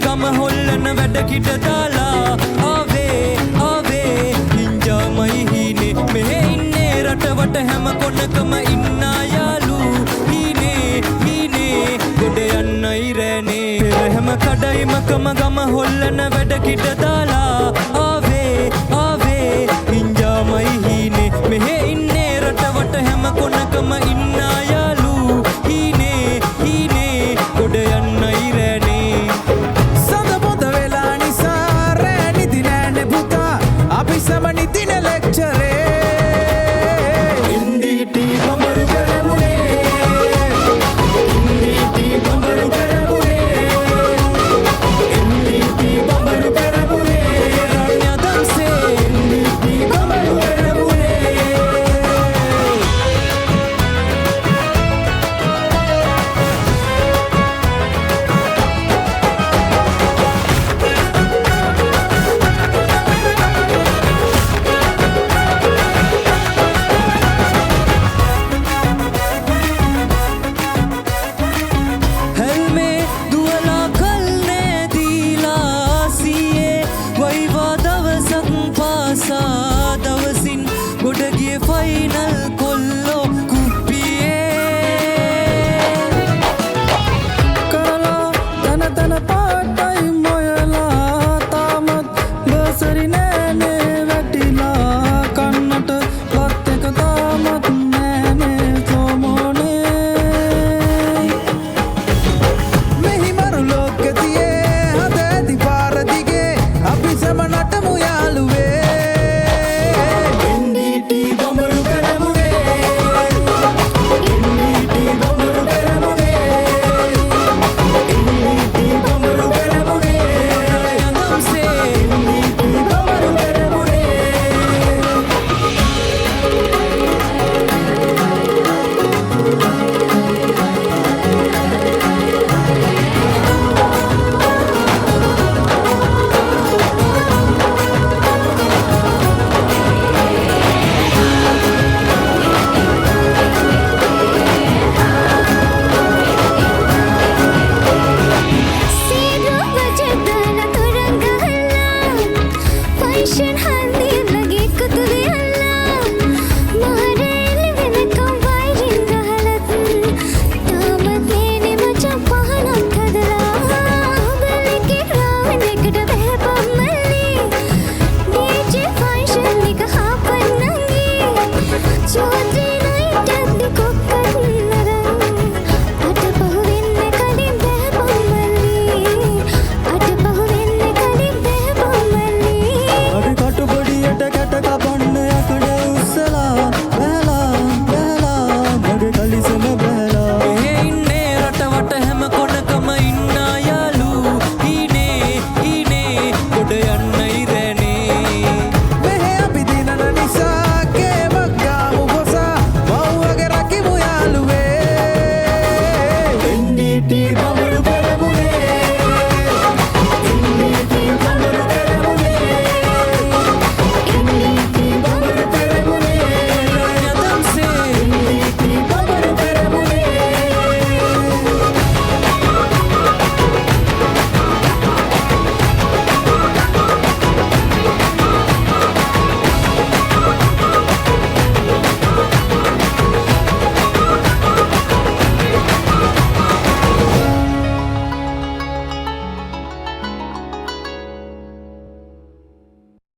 ගම හොල්ලන වැඩ කිට දාලා ආවේ හිංජාමයි හීනේ මෙහෙ ඉන්නේ රටවට හැම කොනකම ඉන්න යාලු හීනේ ගොඩ යන්නයි රෑනේ පෙර හැම කඩයිමකම ගම හොල්ලන වැඩ කිට දාලා ආවේ හිංජාමයි හීනේ මෙහෙ ඉන්නේ රටවට හැම කොනකම ඉන්න යාලු හීනේ ගොඩ යන්නයි රෑනේ සඳ බොඳ වෙලා නිසා රෑ නිදි නෑනේ පුතා අපි සම නිදින ලෙක්චරේ NDT බඹරු කරමුනේ NDT බඹරු කරමුනේ NDT බඹරු කරමුනේ රාණ්‍ය දන්සේ NDT බඹරු කරමුනේ helme duwala kalne dila siye waiva davasak pasa